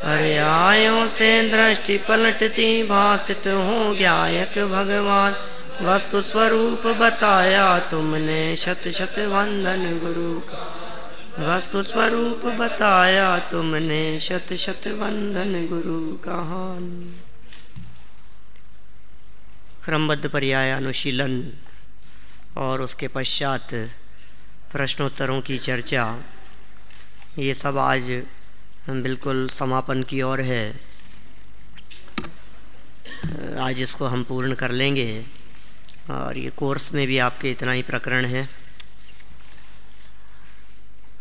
पर्यायों से दृष्टि पलटती भासित हो ज्ञायक भगवान। वस्तु स्वरूप बताया तुमने शत शत वंदन गुरु का। वस्तु स्वरूप बताया तुमने शत शत वंदन गुरु कहान। क्रमबद्ध पर्याय अनुशीलन और उसके पश्चात प्रश्नोत्तरों की चर्चा, ये सब आज बिल्कुल समापन की ओर है। आज इसको हम पूर्ण कर लेंगे और ये कोर्स में भी आपके इतना ही प्रकरण है।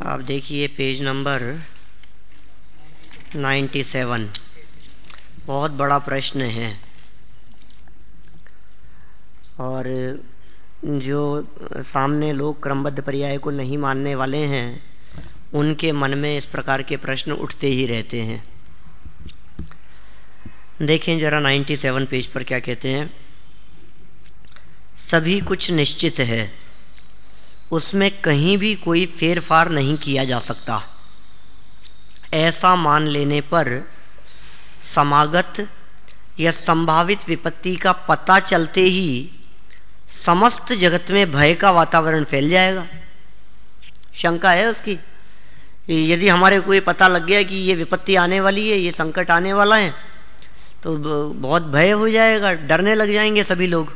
आप देखिए पेज नंबर 97, बहुत बड़ा प्रश्न है और जो सामने लोग क्रमबद्ध पर्याय को नहीं मानने वाले हैं उनके मन में इस प्रकार के प्रश्न उठते ही रहते हैं। देखें जरा 97 पेज पर क्या कहते हैं। सभी कुछ निश्चित है, उसमें कहीं भी कोई फेरफार नहीं किया जा सकता। ऐसा मान लेने पर समागत या संभावित विपत्ति का पता चलते ही समस्त जगत में भय का वातावरण फैल जाएगा। शंका है उसकी, यदि हमारे को ये पता लग गया कि ये विपत्ति आने वाली है, ये संकट आने वाला है, तो बहुत भय हो जाएगा, डरने लग जाएंगे सभी लोग,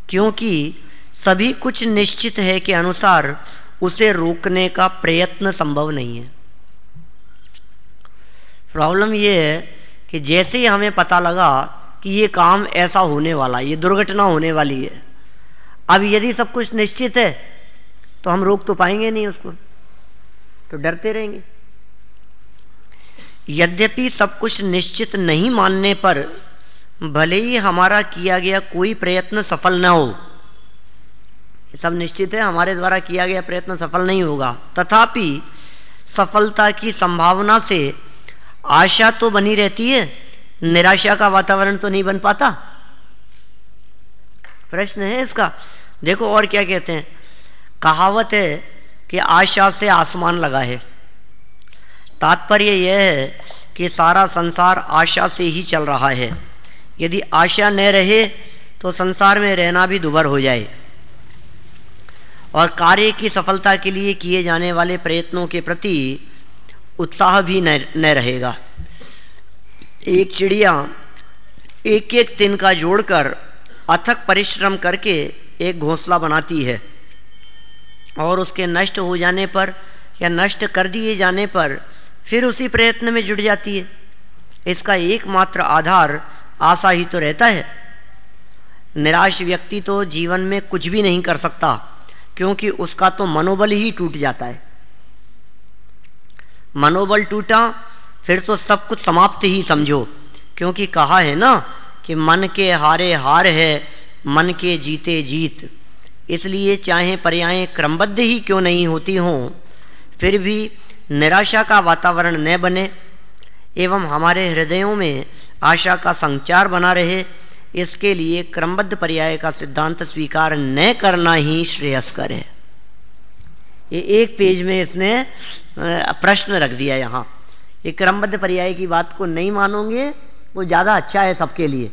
क्योंकि सभी कुछ निश्चित है के अनुसार उसे रोकने का प्रयत्न संभव नहीं है। प्रॉब्लम ये है कि जैसे ही हमें पता लगा कि ये काम ऐसा होने वाला, ये दुर्घटना होने वाली है, अब यदि सब कुछ निश्चित है तो हम रोक तो पाएंगे नहीं उसको, तो डरते रहेंगे। यद्यपि सब कुछ निश्चित नहीं मानने पर भले ही हमारा किया गया कोई प्रयत्न सफल न हो, सब निश्चित है हमारे द्वारा किया गया प्रयत्न सफल नहीं होगा, तथापि सफलता की संभावना से आशा तो बनी रहती है, निराशा का वातावरण तो नहीं बन पाता। प्रश्न है इसका। देखो और क्या कहते हैं। कहावत है कि आशा से आसमान लगा है। तात्पर्य यह है कि सारा संसार आशा से ही चल रहा है। यदि आशा न रहे तो संसार में रहना भी दुभर हो जाए और कार्य की सफलता के लिए किए जाने वाले प्रयत्नों के प्रति उत्साह भी न रहेगा। एक चिड़िया एक एक तिनका जोड़कर अथक परिश्रम करके एक घोंसला बनाती है और उसके नष्ट हो जाने पर या नष्ट कर दिए जाने पर फिर उसी प्रयत्न में जुट जाती है। इसका एकमात्र आधार आशा ही तो रहता है। निराश व्यक्ति तो जीवन में कुछ भी नहीं कर सकता, क्योंकि उसका तो मनोबल ही टूट जाता है। मनोबल टूटा फिर तो सब कुछ समाप्त ही समझो, क्योंकि कहा है ना कि मन के हारे हार है, मन के जीते जीत। इसलिए चाहे पर्यायें क्रमबद्ध ही क्यों नहीं होती हों, फिर भी निराशा का वातावरण न बने एवं हमारे हृदयों में आशा का संचार बना रहे, इसके लिए क्रमबद्ध पर्याय का सिद्धांत स्वीकार न करना ही श्रेयस्कर है। ये एक पेज में इसने प्रश्न रख दिया यहाँ। ये क्रमबद्ध पर्याय की बात को नहीं मानोगे वो ज़्यादा अच्छा है सबके लिए।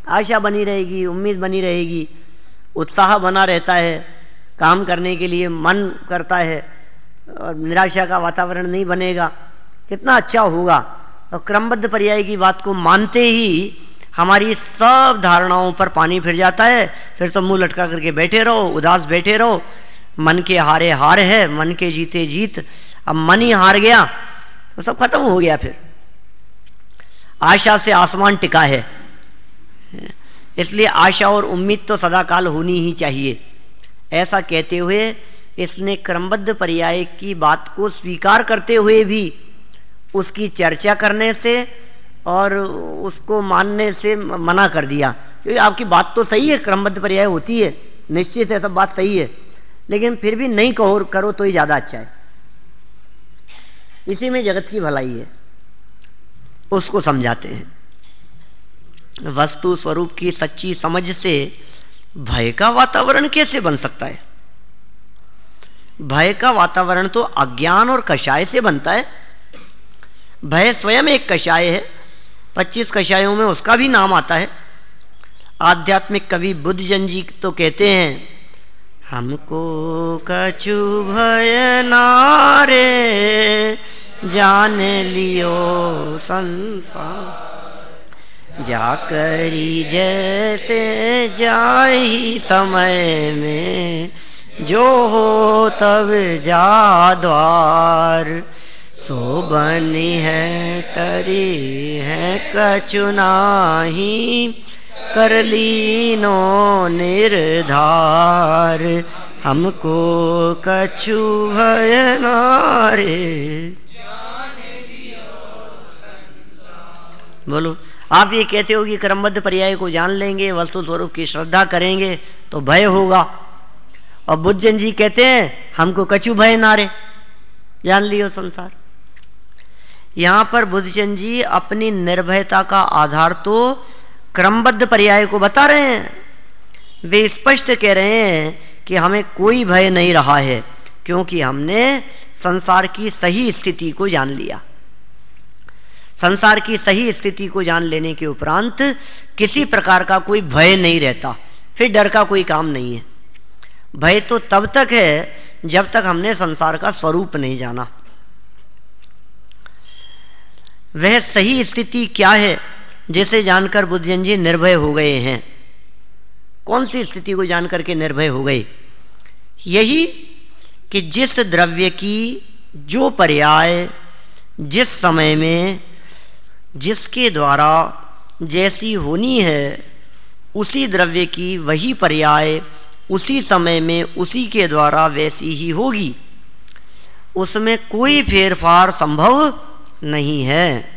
आशा बनी रहेगी, उम्मीद बनी रहेगी, उत्साह बना रहता है, काम करने के लिए मन करता है और निराशा का वातावरण नहीं बनेगा, कितना अच्छा होगा। और क्रमबद्ध पर्याय की बात को मानते ही हमारी सब धारणाओं पर पानी फिर जाता है। फिर तो मुंह लटका करके बैठे रहो, उदास बैठे रहो। मन के हारे हार है, मन के जीते जीत। अब मन ही हार गया तो सब खत्म हो गया। फिर आशा से आसमान टिका है, इसलिए आशा और उम्मीद तो सदाकाल होनी ही चाहिए। ऐसा कहते हुए इसने क्रमबद्ध पर्याय की बात को स्वीकार करते हुए भी उसकी चर्चा करने से और उसको मानने से मना कर दिया। क्योंकि आपकी बात तो सही है, क्रमबद्ध पर्याय होती है, निश्चित है, सब बात सही है, लेकिन फिर भी नहीं करो तो ही ज़्यादा अच्छा है। इसी में जगत की भलाई है, उसको समझाते हैं। वस्तु स्वरूप की सच्ची समझ से भय का वातावरण कैसे बन सकता है? भय का वातावरण तो अज्ञान और कषाय से बनता है। भय स्वयं एक कषाय है, 25 कषायों में उसका भी नाम आता है। आध्यात्मिक कवि बुद्धजन जी तो कहते हैं, हमको कछु भय नारे जान लियो संसार, जाकरी जैसे जाई समय में, जो हो तब जा द्वार, सो बनी है टरी है कछु नाही, कर लीनो निर्धार, हमको कछु भय नारे। बोलो, आप ये कहते हो कि क्रमबद्ध पर्याय को जान लेंगे, वस्तु स्वरूप की श्रद्धा करेंगे तो भय होगा, और बुद्धजन जी कहते हैं हमको कछु भय नारे, जान लियो संसार। यहां पर बुद्धजन जी अपनी निर्भयता का आधार तो क्रमबद्ध पर्याय को बता रहे हैं। वे स्पष्ट कह रहे हैं कि हमें कोई भय नहीं रहा है, क्योंकि हमने संसार की सही स्थिति को जान लिया। संसार की सही स्थिति को जान लेने के उपरांत किसी प्रकार का कोई भय नहीं रहता, फिर डर का कोई काम नहीं है। भय तो तब तक है जब तक हमने संसार का स्वरूप नहीं जाना। वह सही स्थिति क्या है जिसे जानकर बुद्धजन जी निर्भय हो गए हैं? कौन सी स्थिति को जानकर के निर्भय हो गए? यही कि जिस द्रव्य की जो पर्याय जिस समय में जिसके द्वारा जैसी होनी है, उसी द्रव्य की वही पर्याय उसी समय में उसी के द्वारा वैसी ही होगी, उसमें कोई फेरफार संभव नहीं है,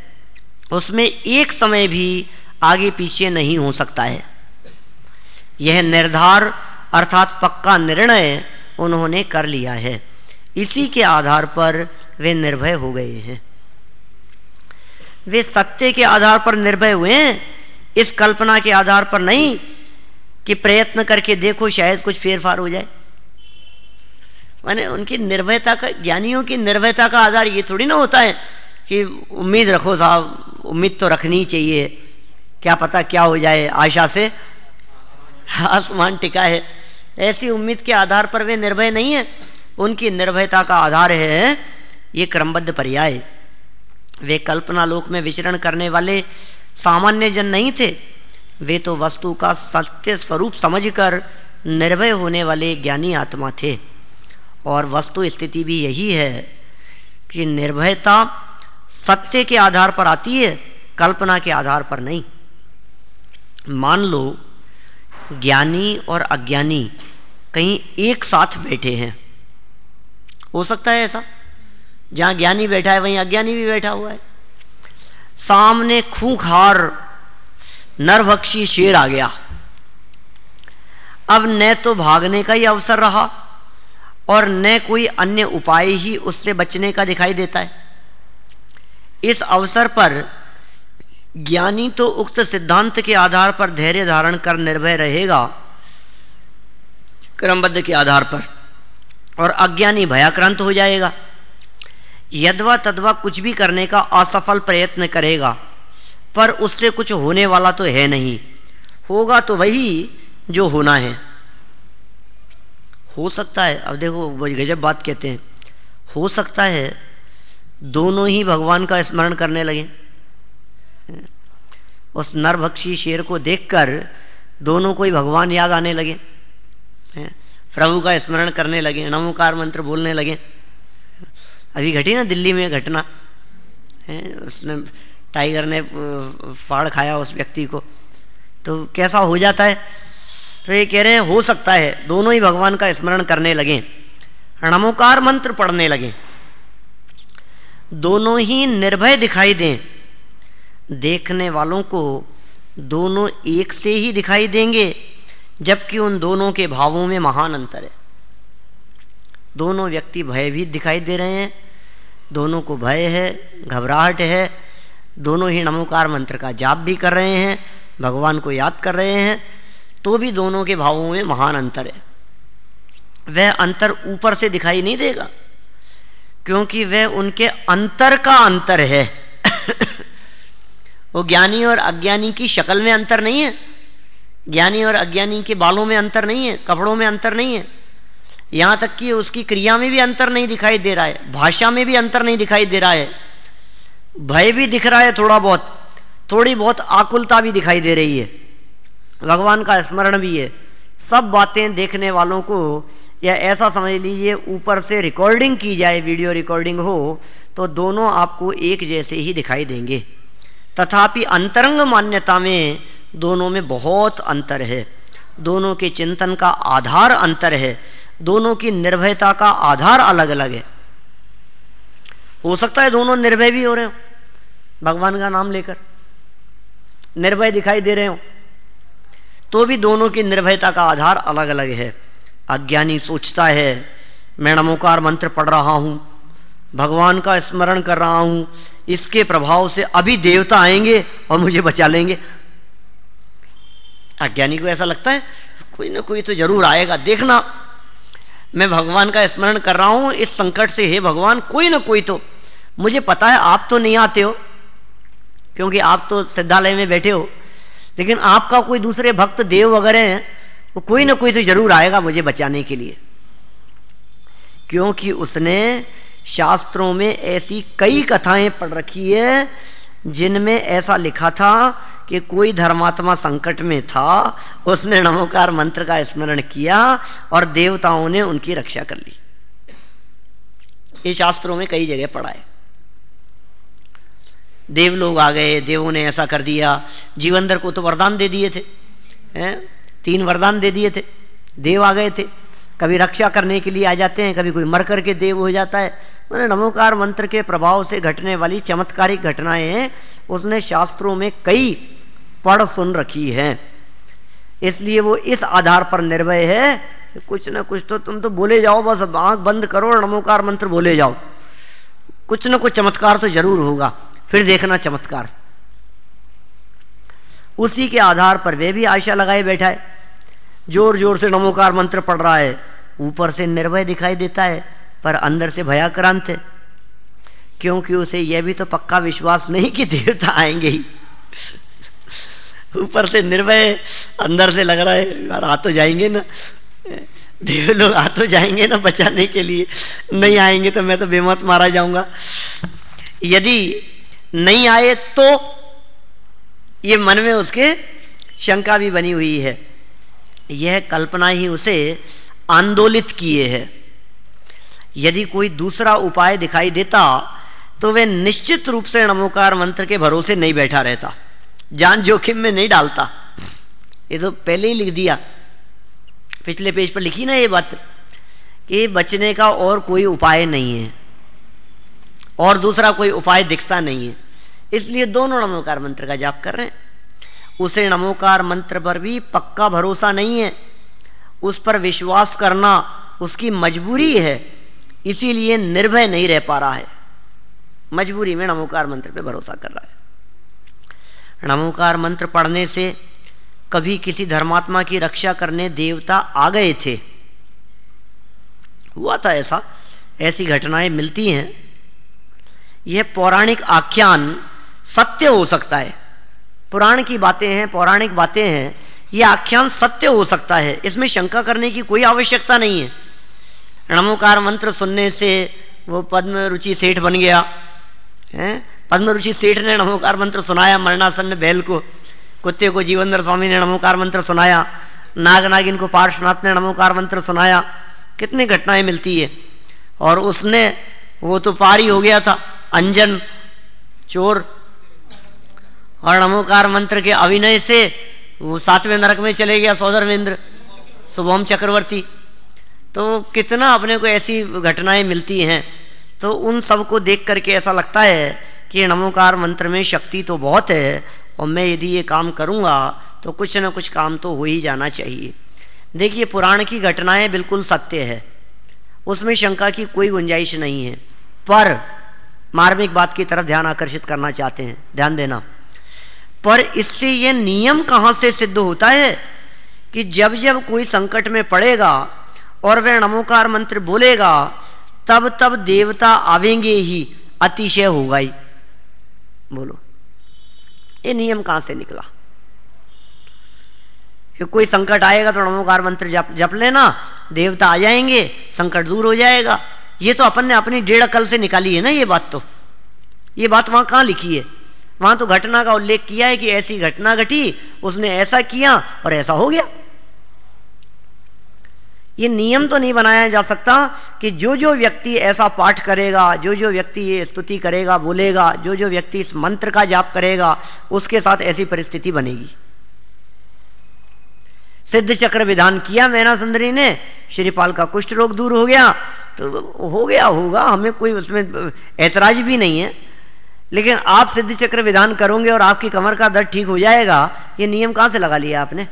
उसमें एक समय भी आगे पीछे नहीं हो सकता है। यह निर्धार अर्थात पक्का निर्णय उन्होंने कर लिया है, इसी के आधार पर वे निर्भय हो गए हैं। वे सत्य के आधार पर निर्भय हुए हैं, इस कल्पना के आधार पर नहीं कि प्रयत्न करके देखो शायद कुछ फेरफार हो जाए। माने उनकी निर्भयता का, ज्ञानियों की निर्भयता का आधार ये थोड़ी ना होता है कि उम्मीद रखो साहब, उम्मीद तो रखनी चाहिए, क्या पता क्या हो जाए, आशा से आसमान टिका है। ऐसी उम्मीद के आधार पर वे निर्भय नहीं है। उनकी निर्भयता का आधार है ये क्रमबद्ध पर्याय। वे कल्पना लोक में विचरण करने वाले सामान्य जन नहीं थे, वे तो वस्तु का सत्य स्वरूप समझकर निर्भय होने वाले ज्ञानी आत्मा थे। और वस्तु स्थिति भी यही है कि निर्भयता सत्य के आधार पर आती है, कल्पना के आधार पर नहीं। मान लो ज्ञानी और अज्ञानी कहीं एक साथ बैठे हैं, हो सकता है ऐसा, जहां ज्ञानी बैठा है वहीं अज्ञानी भी बैठा हुआ है। सामने खूंखार नरभक्षी शेर आ गया, अब न तो भागने का ही अवसर रहा और न कोई अन्य उपाय ही उससे बचने का दिखाई देता है। इस अवसर पर ज्ञानी तो उक्त सिद्धांत के आधार पर धैर्य धारण कर निर्भय रहेगा क्रमबद्ध के आधार पर, और अज्ञानी भयाक्रांत हो जाएगा, यद्वा तद्वा कुछ भी करने का असफल प्रयत्न करेगा, पर उससे कुछ होने वाला तो है नहीं, होगा तो वही जो होना है। हो सकता है, अब देखो वो गजब बात कहते हैं, हो सकता है दोनों ही भगवान का स्मरण करने लगे। उस नरभक्षी शेर को देखकर दोनों को ही भगवान याद आने लगे, प्रभु का स्मरण करने लगे, नमोकार मंत्र बोलने लगे। अभी घटी ना दिल्ली में घटना, उसने टाइगर ने फाड़ खाया उस व्यक्ति को, तो कैसा हो जाता है। तो ये कह रहे हैं हो सकता है दोनों ही भगवान का स्मरण करने लगे, नमोकार मंत्र पढ़ने लगे, दोनों ही निर्भय दिखाई दें। देखने वालों को दोनों एक से ही दिखाई देंगे, जबकि उन दोनों के भावों में महान अंतर है। दोनों व्यक्ति भयभीत दिखाई दे रहे हैं, दोनों को भय है, घबराहट है, दोनों ही नमोकार मंत्र का जाप भी कर रहे हैं, भगवान को याद कर रहे हैं, तो भी दोनों के भावों में महान अंतर है। वह अंतर ऊपर से दिखाई नहीं देगा, क्योंकि वह उनके अंतर का अंतर है वो ज्ञानी और अज्ञानी की शक्ल में अंतर नहीं है, ज्ञानी और अज्ञानी के बालों में अंतर नहीं है, कपड़ों में अंतर नहीं है, यहाँ तक कि उसकी क्रिया में भी अंतर नहीं दिखाई दे रहा है, भाषा में भी अंतर नहीं दिखाई दे रहा है, भय भी दिख रहा है थोड़ा बहुत, थोड़ी बहुत आकुलता भी दिखाई दे रही है, भगवान का स्मरण भी है। सब बातें देखने वालों को, या ऐसा समझ लीजिए ऊपर से रिकॉर्डिंग की जाए, वीडियो रिकॉर्डिंग हो, तो दोनों आपको एक जैसे ही दिखाई देंगे। तथापि अंतरंग मान्यता में दोनों में बहुत अंतर है, दोनों के चिंतन का आधार अंतर है, दोनों की निर्भयता का आधार अलग अलग है। हो सकता है दोनों निर्भय भी हो रहे हो, भगवान का नाम लेकर निर्भय दिखाई दे रहे हो, तो भी दोनों की निर्भयता का आधार अलग अलग है। अज्ञानी सोचता है मैं नमोकार मंत्र पढ़ रहा हूं, भगवान का स्मरण कर रहा हूं, इसके प्रभाव से अभी देवता आएंगे और मुझे बचा लेंगे। अज्ञानी को ऐसा लगता है कोई ना कोई तो जरूर आएगा, देखना मैं भगवान का स्मरण कर रहा हूं इस संकट से, हे भगवान कोई ना कोई तो, मुझे पता है आप तो नहीं आते हो क्योंकि आप तो सिद्धालय में बैठे हो, लेकिन आपका कोई दूसरे भक्त देव वगैरह हैं, वो कोई ना कोई तो जरूर आएगा मुझे बचाने के लिए। क्योंकि उसने शास्त्रों में ऐसी कई कथाएं पढ़ रखी है जिनमें ऐसा लिखा था कि कोई धर्मात्मा संकट में था, उसने नमोकार मंत्र का स्मरण किया और देवताओं ने उनकी रक्षा कर ली। ये शास्त्रों में कई जगह पढ़ा है। देव लोग आ गए, देवों ने ऐसा कर दिया, जीवंदर को तो वरदान दे दिए थे, 3 वरदान दे दिए थे, देव आ गए थे, कभी रक्षा करने के लिए आ जाते हैं, कभी कोई मर करके देव हो जाता है। मैंने नमोकार मंत्र के प्रभाव से घटने वाली चमत्कारिक घटनाएं हैं, उसने शास्त्रों में कई पढ़ सुन रखी हैं, इसलिए वो इस आधार पर निर्भय है कि कुछ ना कुछ तो तुम तो बोले जाओ, बस आंख बंद करो और नमोकार मंत्र बोले जाओ, कुछ ना कुछ चमत्कार तो जरूर होगा, फिर देखना चमत्कार। उसी के आधार पर वे भी आशा लगाए बैठा है, जोर जोर से नमोकार मंत्र पढ़ रहा है, ऊपर से निर्भय दिखाई देता है पर अंदर से भयाक्रांत है, क्योंकि उसे यह भी तो पक्का विश्वास नहीं कि देवता आएंगे ही। ऊपर से निर्भय, अंदर से लग रहा है यार आ तो जाएंगे ना, देव लोग आ तो जाएंगे ना बचाने के लिए, नहीं आएंगे तो मैं तो बेमौत मारा जाऊंगा। यदि नहीं आए तो ये मन में उसके शंका भी बनी हुई है, यह कल्पना ही उसे आंदोलित किए है। यदि कोई दूसरा उपाय दिखाई देता तो वह निश्चित रूप से नमोकार मंत्र के भरोसे नहीं बैठा रहता, जान जोखिम में नहीं डालता। ये तो पहले ही लिख दिया, पिछले पेज पर लिखी ना ये बात कि बचने का और कोई उपाय नहीं है और दूसरा कोई उपाय दिखता नहीं है, इसलिए दोनों नमोकार मंत्र का जाप कर रहे हैं। उसे नमोकार मंत्र पर भी पक्का भरोसा नहीं है, उस पर विश्वास करना उसकी मजबूरी है, इसीलिए निर्भय नहीं रह पा रहा है, मजबूरी में नमोकार मंत्र पे भरोसा कर रहा है। नमोकार मंत्र पढ़ने से कभी किसी धर्मात्मा की रक्षा करने देवता आ गए थे, हुआ था ऐसा, ऐसी घटनाएं मिलती हैं। यह पौराणिक आख्यान सत्य हो सकता है, पुराण की बातें हैं, पौराणिक बातें हैं, यह आख्यान सत्य हो सकता है, इसमें शंका करने की कोई आवश्यकता नहीं है। नमोकार मंत्र सुनने से वो पद्मरुचि सेठ बन गया है, पद्मरुचि सेठ ने नमोकार मंत्र सुनाया मरणासन्न बैल को, कुत्ते को जीवंदर स्वामी ने नमोकार मंत्र सुनाया, नाग नागिन को पार्श्वनाथ ने नमोकार मंत्र सुनाया, कितनी घटनाएं मिलती है। और उसने वो तो पार ही हो गया था, अंजन चोर, और नमोकार मंत्र के अभिनय से वो 7वें नरक में चले गया सौधर्मेंद्र, शुभम चक्रवर्ती। तो कितना अपने को ऐसी घटनाएं मिलती हैं, तो उन सब को देख करके ऐसा लगता है कि नमोकार मंत्र में शक्ति तो बहुत है और मैं यदि ये काम करूँगा तो कुछ ना कुछ काम तो हो ही जाना चाहिए। देखिए पुराण की घटनाएं बिल्कुल सत्य है, उसमें शंका की कोई गुंजाइश नहीं है, पर मार्मिक बात की तरफ ध्यान आकर्षित करना चाहते हैं, ध्यान देना। पर इससे यह नियम कहाँ से सिद्ध होता है कि जब जब कोई संकट में पड़ेगा और वह नमोकार मंत्र बोलेगा तब तब देवता आवेंगे ही, अतिशय होगा ही। बोलो ये नियम कहां से निकला? कि कोई संकट आएगा तो नमोकार मंत्र जप लेना, देवता आ जाएंगे, संकट दूर हो जाएगा। ये तो अपन ने अपनी डेढ़ अकल से निकाली है ना ये बात। तो ये बात वहां कहां लिखी है? वहां तो घटना का उल्लेख किया है कि ऐसी घटना घटी, उसने ऐसा किया और ऐसा हो गया। ये नियम तो नहीं बनाया जा सकता कि जो जो व्यक्ति ऐसा पाठ करेगा, जो जो व्यक्ति ये स्तुति करेगा, बोलेगा, जो जो व्यक्ति इस मंत्र का जाप करेगा, उसके साथ ऐसी परिस्थिति बनेगी। सिद्ध चक्र विधान किया मैना सुंदरी ने, श्रीपाल का कुष्ठ रोग दूर हो गया, तो हो गया होगा, हमें कोई उसमें ऐतराज भी नहीं है। लेकिन आप सिद्ध चक्र विधान करोगे और आपकी कमर का दर्द ठीक हो जाएगा, ये नियम कहां से लगा लिया आपने?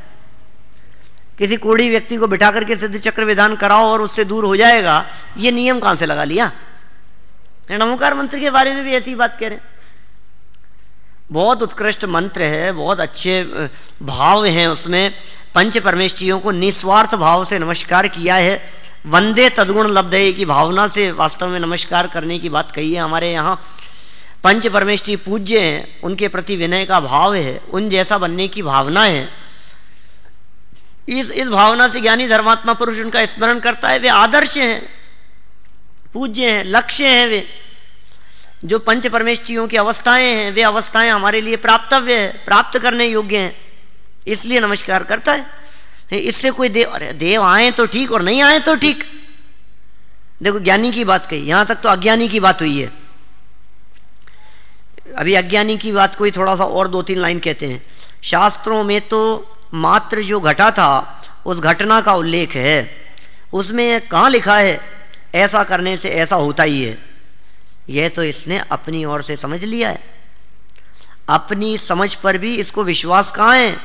किसी कोढ़ी व्यक्ति को बिठा करके सिद्ध चक्र विधान कराओ और उससे दूर हो जाएगा, ये नियम कहां से लगा लिया? नमोकार मंत्र के बारे में भी ऐसी बात कह रहे हैं। बहुत उत्कृष्ट मंत्र है, बहुत अच्छे भाव हैं उसमें। पंच परमेष्ठियों को निस्वार्थ भाव से नमस्कार किया है। वंदे तद्गुण लब्धये की भावना से वास्तव में नमस्कार करने की बात कही है। हमारे यहाँ पंच परमेष्ठी पूज्य हैं, उनके प्रति विनय का भाव है, उन जैसा बनने की भावना है। इस भावना से ज्ञानी धर्मात्मा पुरुष उनका स्मरण करता है। वे आदर्श हैं, पूज्य हैं, लक्ष्य हैं। वे जो पंच परमेष्ठियों की अवस्थाएं हैं, वे अवस्थाएं हमारे लिए प्राप्तव्य है, प्राप्त करने योग्य हैं, इसलिए नमस्कार करता है। इससे कोई देव आए तो ठीक और नहीं आए तो ठीक। देखो ज्ञानी की बात कही, यहां तक तो अज्ञानी की बात हुई है। अभी अज्ञानी की बात कोई थोड़ा सा और 2-3 लाइन कहते हैं। शास्त्रों में तो मात्र जो घटा था उस घटना का उल्लेख है, उसमें कहाँ लिखा है ऐसा करने से ऐसा होता ही है। यह तो इसने अपनी ओर से समझ लिया है, अपनी समझ पर भी इसको विश्वास कहाँ है।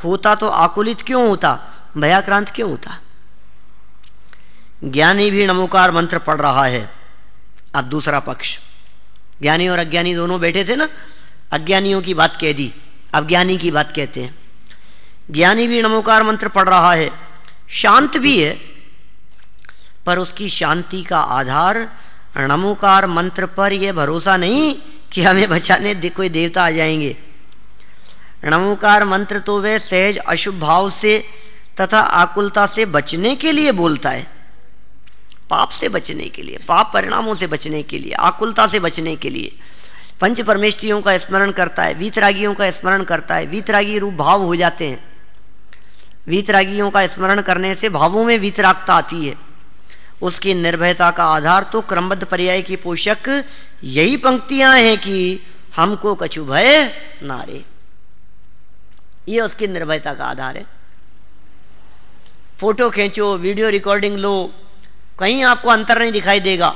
होता तो आकुलित क्यों होता, भयाक्रांत क्यों होता? ज्ञानी भी नमोकार मंत्र पढ़ रहा है। अब दूसरा पक्ष, ज्ञानी और अज्ञानी दोनों बैठे थे ना, अज्ञानियों की बात कह दी, अब ज्ञानी की बात कहते हैं। ज्ञानी भी नमोकार मंत्र पढ़ रहा है, शांत भी है, पर उसकी शांति का आधार नमोकार मंत्र पर यह भरोसा नहीं कि हमें बचाने कोई देवता आ जाएंगे। नमोकार मंत्र तो वह सहज अशुभ भाव से तथा आकुलता से बचने के लिए बोलता है, पाप से बचने के लिए, पाप परिणामों से बचने के लिए, आकुलता से बचने के लिए। पंच परमेष्ठियों का स्मरण करता है, वीतरागियों का स्मरण करता है, वीतरागी रूप भाव हो जाते हैं। वीतरागियों का स्मरण करने से भावों में वीतरागता आती है। उसकी निर्भयता का आधार तो क्रमबद्ध पर्याय की पोषक यही पंक्तियां हैं कि हमको कछु भय नारे। ये उसकी निर्भयता का आधार है। फोटो खींचो, वीडियो रिकॉर्डिंग लो, कहीं आपको अंतर नहीं दिखाई देगा।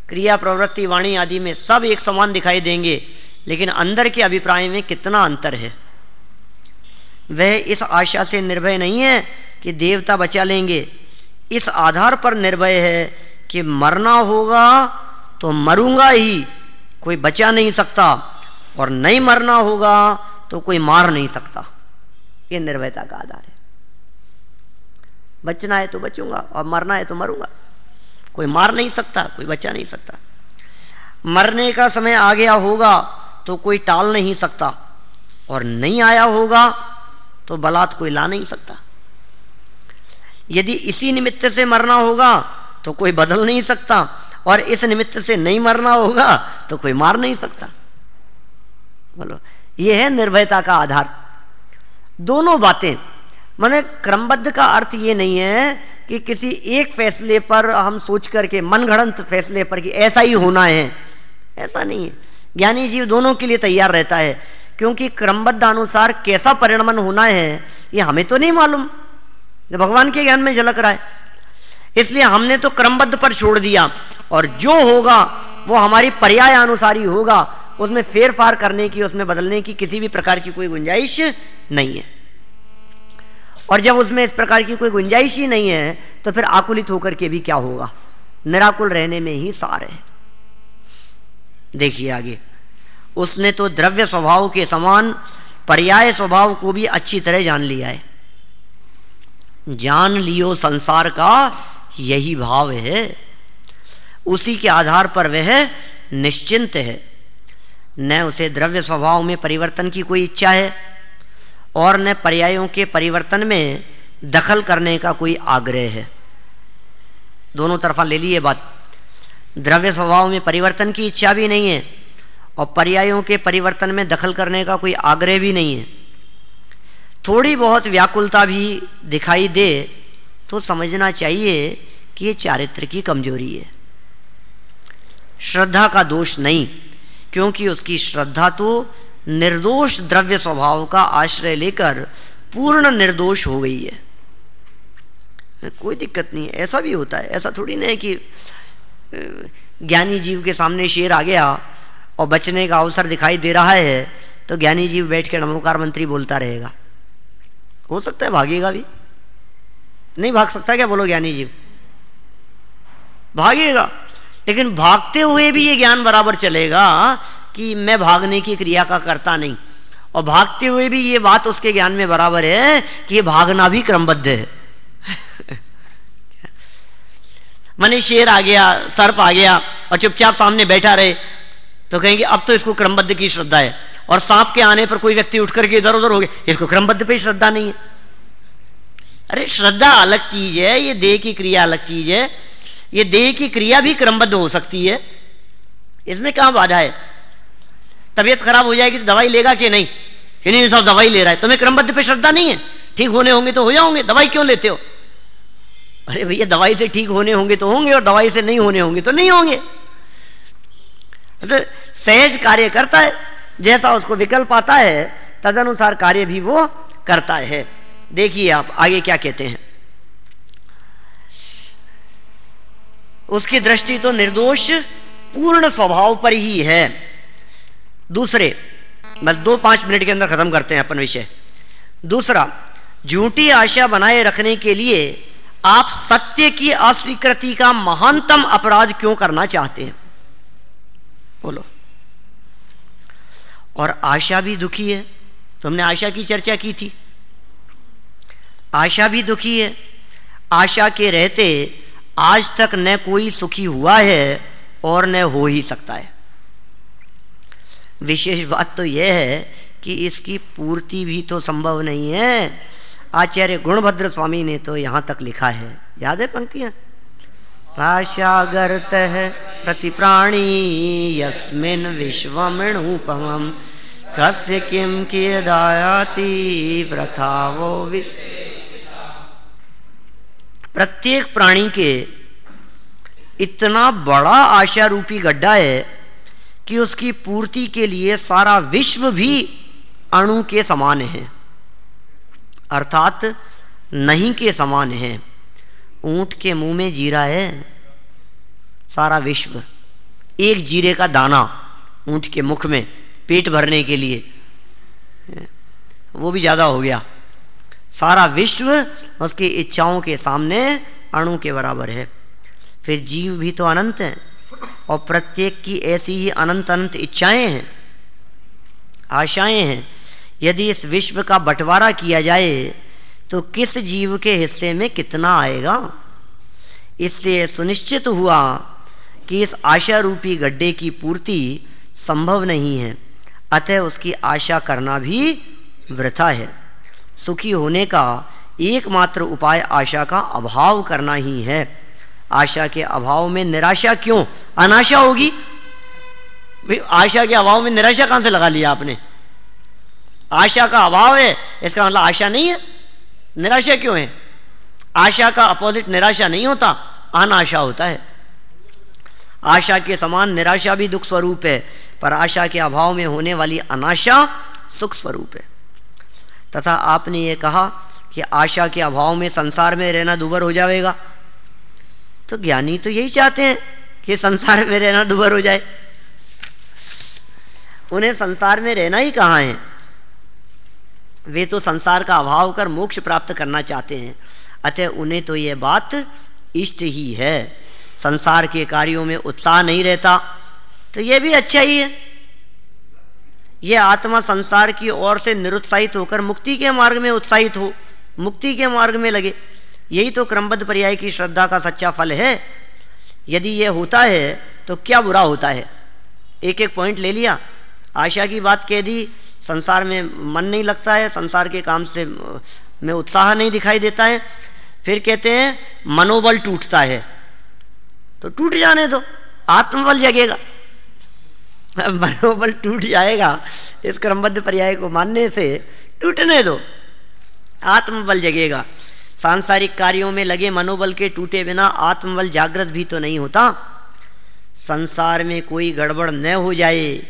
क्रिया, प्रवृत्ति, वाणी आदि में सब एक समान दिखाई देंगे, लेकिन अंदर के अभिप्राय में कितना अंतर है। वह इस आशा से निर्भय नहीं है कि देवता बचा लेंगे, इस आधार पर निर्भय है कि मरना होगा तो मरूंगा ही, कोई बचा नहीं सकता, और नहीं मरना होगा तो कोई मार नहीं सकता। ये निर्भयता का आधार है। बचना है तो बचूंगा और मरना है तो मरूंगा, कोई मार नहीं सकता, कोई बचा नहीं सकता। मरने का समय आ गया होगा तो कोई टाल नहीं सकता, और नहीं आया होगा तो बलात् कोई ला नहीं सकता। यदि इसी निमित्त से मरना होगा तो कोई बदल नहीं सकता, और इस निमित्त से नहीं मरना होगा तो कोई मार नहीं सकता। बोलो, यह है निर्भयता का आधार। दोनों बातें, माने क्रमबद्ध का अर्थ ये नहीं है कि किसी एक फैसले पर हम सोच करके, मनगढ़ंत फैसले पर कि ऐसा ही होना है, ऐसा नहीं है। ज्ञानी जीव दोनों के लिए तैयार रहता है, क्योंकि क्रमबद्ध अनुसार कैसा परिणमन होना है ये हमें तो नहीं मालूम, भगवान के ज्ञान में झलक रहा है। इसलिए हमने तो क्रमबद्ध पर छोड़ दिया, और जो होगा वो हमारी पर्याय अनुसार ही होगा, उसमें फेर फार करने की, उसमें बदलने की किसी भी प्रकार की कोई गुंजाइश नहीं है। और जब उसमें इस प्रकार की कोई गुंजाइश ही नहीं है तो फिर आकुलित होकर के भी क्या होगा, निराकुल रहने में ही सार है। देखिए आगे, उसने तो द्रव्य स्वभाव के समान पर्याय स्वभाव को भी अच्छी तरह जान लिया है। जान लियो संसार का यही भाव है, उसी के आधार पर वह निश्चिंत है। न उसे द्रव्य स्वभाव में परिवर्तन की कोई इच्छा है और न पर्यायों के परिवर्तन में दखल करने का कोई आग्रह है। दोनों तरफा ले ली ये बात। द्रव्य स्वभाव में परिवर्तन की इच्छा भी नहीं है और पर्यायों के परिवर्तन में दखल करने का कोई आग्रह भी नहीं है। थोड़ी बहुत व्याकुलता भी दिखाई दे तो समझना चाहिए कि ये चारित्र की कमजोरी है, श्रद्धा का दोष नहीं, क्योंकि उसकी श्रद्धा तो निर्दोष द्रव्य स्वभाव का आश्रय लेकर पूर्ण निर्दोष हो गई है। कोई दिक्कत नहीं है। ऐसा भी होता है, ऐसा थोड़ी नहीं है कि ज्ञानी जीव के सामने शेर आ गया और बचने का अवसर दिखाई दे रहा है तो ज्ञानी जीव बैठ के नमोकार मंत्री बोलता रहेगा। हो सकता है भागेगा भी, नहीं भाग सकता क्या? बोलो ज्ञानी जीव भागेगा, लेकिन भागते हुए भी ये ज्ञान बराबर चलेगा कि मैं भागने की क्रिया का करता नहीं, और भागते हुए भी ये बात उसके ज्ञान में बराबर है कि ये भागना भी क्रमबद्ध है। माने शेर आ गया, सर्प आ गया और चुपचाप सामने बैठा रहे तो कहेंगे अब तो इसको क्रमबद्ध की श्रद्धा है, और सांप के आने पर कोई व्यक्ति उठ करके इधर उधर हो गया, इसको क्रमबद्ध पे श्रद्धा नहीं है। अरे श्रद्धा अलग चीज है, ये देह की क्रिया अलग चीज है। ये देह की क्रिया भी क्रमबद्ध हो सकती है, इसमें कहां बाधा है? तबीयत खराब हो जाएगी तो दवाई लेगा कि नहीं? कि नहीं साहब दवाई ले रहा है, तुम्हें क्रमबद्ध पे श्रद्धा नहीं है, ठीक होने होंगे तो हो जाओगे, दवाई क्यों लेते हो? अरे भैया दवाई से ठीक होने होंगे तो होंगे और दवाई से नहीं होने होंगे तो नहीं होंगे। तो सहज कार्य करता है, जैसा उसको विकल्प आता है तदनुसार कार्य भी वो करता है। देखिए आप आगे क्या कहते हैं। उसकी दृष्टि तो निर्दोष पूर्ण स्वभाव पर ही है। दूसरे, बस 2-5 मिनट के अंदर खत्म करते हैं अपन विषय। दूसरा, झूठी आशा बनाए रखने के लिए आप सत्य की अस्वीकृति का महानतम अपराध क्यों करना चाहते हैं? बोलो। और आशा भी दुखी है, तुमने आशा की चर्चा की थी। आशा भी दुखी है, आशा के रहते आज तक न कोई सुखी हुआ है और न हो ही सकता है। विशेष बात तो यह है कि इसकी पूर्ति भी तो संभव नहीं है। आचार्य गुणभद्र स्वामी ने तो यहां तक लिखा है, याद है पंक्तियां? आशागर्त है प्रतिप्राणी यस्मिन् विश्वमणुपमं कस्य किं कियदायाति प्रथावो विशेषा। प्रत्येक प्राणी के इतना बड़ा आशा रूपी गड्ढा है कि उसकी पूर्ति के लिए सारा विश्व भी अणु के समान है, अर्थात नहीं के समान है। ऊंट के मुंह में जीरा है सारा विश्व, एक जीरे का दाना ऊंट के मुख में पेट भरने के लिए, वो भी ज्यादा हो गया। सारा विश्व उसकी इच्छाओं के सामने अणु के बराबर है। फिर जीव भी तो अनंत है और प्रत्येक की ऐसी ही अनंत अनंत इच्छाएं हैं, आशाएं हैं। यदि इस विश्व का बंटवारा किया जाए तो किस जीव के हिस्से में कितना आएगा? इससे सुनिश्चित हुआ कि इस आशा रूपी गड्ढे की पूर्ति संभव नहीं है, अतः उसकी आशा करना भी वृथा है। सुखी होने का एकमात्र उपाय आशा का अभाव करना ही है। आशा के अभाव में निराशा क्यों? अनाशा होगी। आशा के अभाव में निराशा कहां से लगा लिया आपने? आशा का अभाव है, इसका मतलब आशा नहीं है। निराशा क्यों है? आशा का अपोजिट निराशा नहीं होता, अनाशा होता है। आशा के समान निराशा भी दुख स्वरूप है, पर आशा के अभाव में होने वाली अनाशा सुख स्वरूप है। तथा आपने ये कहा कि आशा के अभाव में संसार में रहना दूभर हो जाएगा, तो ज्ञानी तो यही चाहते हैं कि संसार में रहना दूभर हो जाए। उन्हें संसार में रहना ही कहाँ है, वे तो संसार का अभाव कर मोक्ष प्राप्त करना चाहते हैं। अतः उन्हें तो यह बात इष्ट ही है। संसार के कार्यों में उत्साह नहीं रहता तो यह भी अच्छा ही है। यह आत्मा संसार की ओर से निरुत्साहित होकर मुक्ति के मार्ग में उत्साहित हो, मुक्ति के मार्ग में लगे, यही तो क्रमबद्ध पर्याय की श्रद्धा का सच्चा फल है। यदि यह होता है तो क्या बुरा होता है? एक एक पॉइंट ले लिया, आशा की बात कह दी, संसार में मन नहीं लगता है, संसार के काम से में उत्साह नहीं दिखाई देता है। फिर कहते हैं मनोबल टूटता है, तो टूट जाने दो, आत्मबल जगेगा। मनोबल टूट जाएगा, इस क्रमबद्ध पर्याय को मानने से टूटने दो, आत्मबल जगेगा। सांसारिक कार्यों में लगे मनोबल के टूटे बिना आत्मबल जागृत भी तो नहीं होता। संसार में कोई गड़बड़ न हो जाए,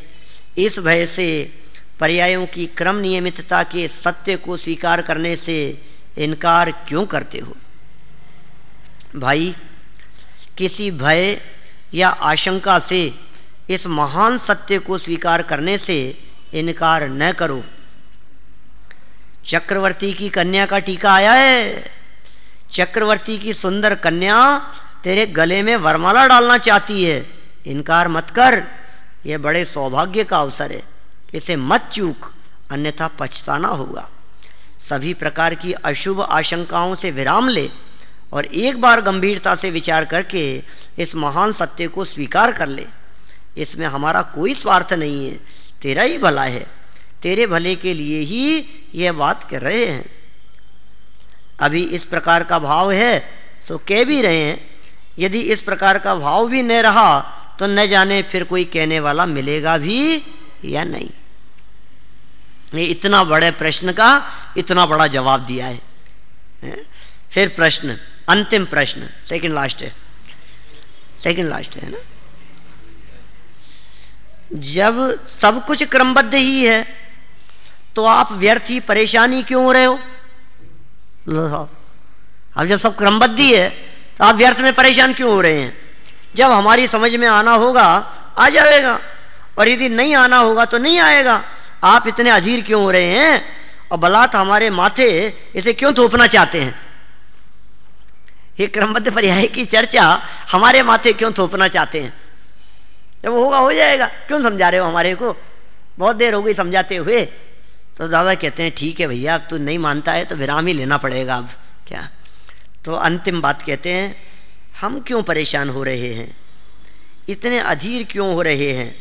इस भय से पर्यायों की क्रम नियमितता के सत्य को स्वीकार करने से इनकार क्यों करते हो? भाई, किसी भय या आशंका से इस महान सत्य को स्वीकार करने से इनकार न करो। चक्रवर्ती की कन्या का टीका आया है। चक्रवर्ती की सुंदर कन्या तेरे गले में वरमाला डालना चाहती है, इनकार मत कर, यह बड़े सौभाग्य का अवसर है, इसे मत चूक, अन्यथा पछताना होगा। सभी प्रकार की अशुभ आशंकाओं से विराम ले और एक बार गंभीरता से विचार करके इस महान सत्य को स्वीकार कर ले। इसमें हमारा कोई स्वार्थ नहीं है, तेरा ही भला है, तेरे भले के लिए ही यह बात कर रहे हैं। अभी इस प्रकार का भाव है तो कह भी रहे हैं, यदि इस प्रकार का भाव भी न रहा तो न जाने फिर कोई कहने वाला मिलेगा भी या नहीं। ये इतना बड़े प्रश्न का इतना बड़ा जवाब दिया है। फिर प्रश्न, अंतिम प्रश्न, सेकंड लास्ट है ना। जब सब कुछ क्रमबद्ध ही है तो आप व्यर्थ ही परेशानी क्यों हो रहे हो? अब जब सब क्रमबद्ध ही है तो आप व्यर्थ में परेशान क्यों हो रहे हैं? जब हमारी समझ में आना होगा आ जाएगा, और यदि नहीं आना होगा तो नहीं आएगा। आप इतने अधीर क्यों हो रहे हैं और बलात् हमारे माथे इसे क्यों थोपना चाहते हैं? ये क्रमबद्ध पर्याय की चर्चा हमारे माथे क्यों थोपना चाहते हैं? जब होगा हो जाएगा, क्यों समझा रहे हो हमारे को? बहुत देर हो गई समझाते हुए। तो दादा कहते हैं ठीक है भैया, अब तू नहीं मानता है तो विराम ही लेना पड़ेगा अब क्या। तो अंतिम बात कहते हैं, हम क्यों परेशान हो रहे हैं, इतने अधीर क्यों हो रहे हैं?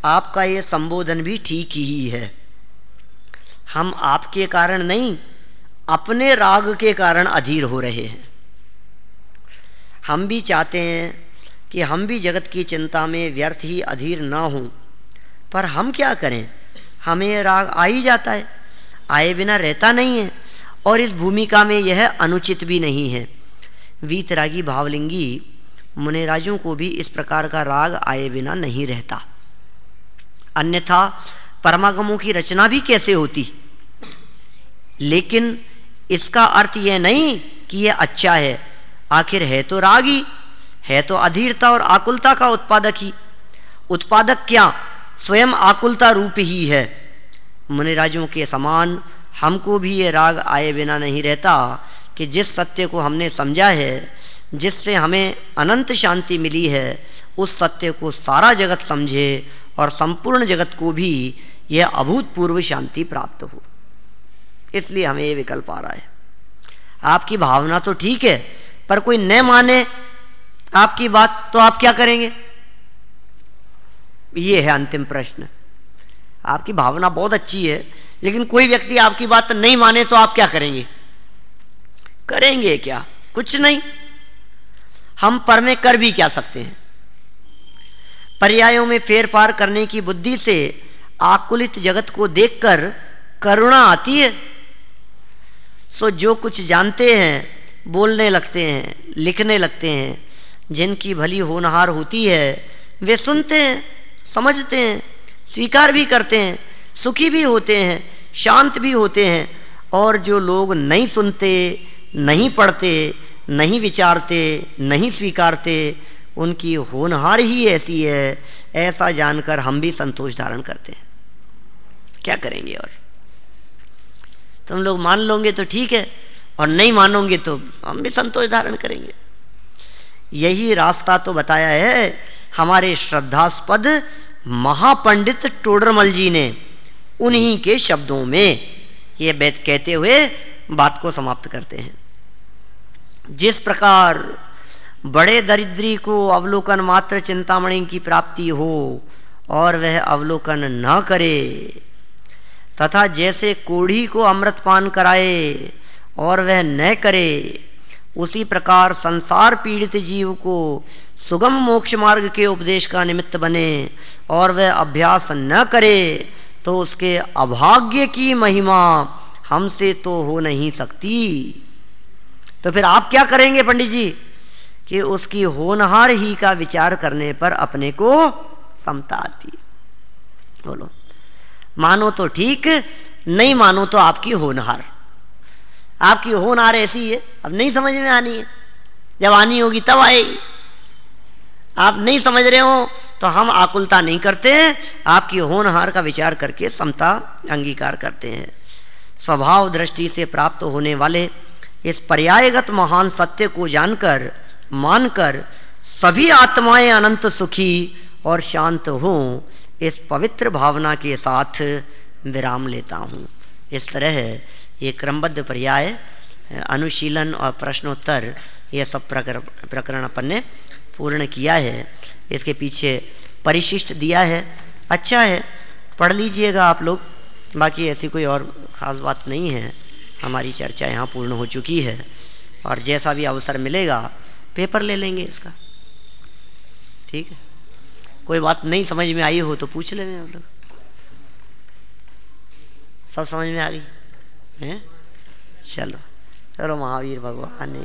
आपका ये संबोधन भी ठीक ही है। हम आपके कारण नहीं, अपने राग के कारण अधीर हो रहे हैं। हम भी चाहते हैं कि हम भी जगत की चिंता में व्यर्थ ही अधीर ना हों, पर हम क्या करें, हमें राग आ ही जाता है, आए बिना रहता नहीं है, और इस भूमिका में यह अनुचित भी नहीं है। वीतरागी भावलिंगी मुनिराजों को भी इस प्रकार का राग आए बिना नहीं रहता, अन्यथा परमागमों की रचना भी कैसे होती। लेकिन इसका अर्थ यह नहीं कि यह अच्छा है, आखिर है तो रागी, है तो अधीरता और आकुलता का उत्पादक ही। उत्पादक क्या, स्वयं आकुलता रूप ही है। मुनिराजों के समान हमको भी ये राग आए बिना नहीं रहता कि जिस सत्य को हमने समझा है, जिससे हमें अनंत शांति मिली है, उस सत्य को सारा जगत समझे और संपूर्ण जगत को भी यह अभूतपूर्व शांति प्राप्त हो। इसलिए हमें ये विकल्प आ रहा है। आपकी भावना तो ठीक है, पर कोई न माने आपकी बात तो आप क्या करेंगे? ये है अंतिम प्रश्न। आपकी भावना बहुत अच्छी है, लेकिन कोई व्यक्ति आपकी बात नहीं माने तो आप क्या करेंगे? करेंगे क्या? कुछ नहीं। हम पर में कर भी क्या सकते हैं? पर्यायों में फेरफार करने की बुद्धि से आकुलित जगत को देखकर करुणा आती है। सो जो कुछ जानते हैं, बोलने लगते हैं, लिखने लगते हैं, जिनकी भली होनहार होती है, वे सुनते हैं, समझते हैं, स्वीकार भी करते हैं, सुखी भी होते हैं, शांत भी होते हैं। और जो लोग नहीं सुनते, नहीं पढ़ते, नहीं विचारते, नहीं स्वीकारते, उनकी होनहार ही ऐसी है, ऐसा जानकर हम भी संतोष धारण करते हैं। क्या करेंगे? और तुम लोग मान लोगे तो ठीक है, और नहीं मानोगे तो हम भी संतोष धारण करेंगे। यही रास्ता तो बताया है हमारे श्रद्धास्पद महापंडित टोडरमल जी ने उन्हीं के शब्दों में। ये बात कहते हुए बात को समाप्त करते हैं। जिस प्रकार बड़े दरिद्री को अवलोकन मात्र चिंतामणि की प्राप्ति हो और वह अवलोकन न करे, तथा जैसे कोढ़ी को अमृतपान कराए और वह न करे, उसी प्रकार संसार पीड़ित जीव को सुगम मोक्ष मार्ग के उपदेश का निमित्त बने और वह अभ्यास न करे तो उसके अभाग्य की महिमा हमसे तो हो नहीं सकती। तो फिर आप क्या करेंगे पंडित जी कि उसकी होनहार ही का विचार करने पर अपने को समता आती। बोलो, मानो तो ठीक, नहीं मानो तो आपकी होनहार। आपकी होनहार ऐसी है, अब नहीं समझ में आनी है, जब आनी होगी तब आएगी। आप नहीं समझ रहे हो तो हम आकुलता नहीं करते हैं, आपकी होनहार का विचार करके समता अंगीकार करते हैं। स्वभाव दृष्टि से प्राप्त होने वाले इस पर्यायगत महान सत्य को जानकर मानकर सभी आत्माएं अनंत सुखी और शांत हों, इस पवित्र भावना के साथ विराम लेता हूँ। इस तरह ये क्रमबद्ध पर्याय, अनुशीलन और प्रश्नोत्तर, ये सब प्रकरण अपन ने पूर्ण किया है। इसके पीछे परिशिष्ट दिया है, अच्छा है, पढ़ लीजिएगा आप लोग। बाकी ऐसी कोई और ख़ास बात नहीं है, हमारी चर्चा यहाँ पूर्ण हो चुकी है। और जैसा भी अवसर मिलेगा पेपर ले लेंगे इसका, ठीक है। कोई बात नहीं समझ में आई हो तो पूछ लेंगे हम लोग। सब समझ में आ गई है? चलो चलो, महावीर भगवान ने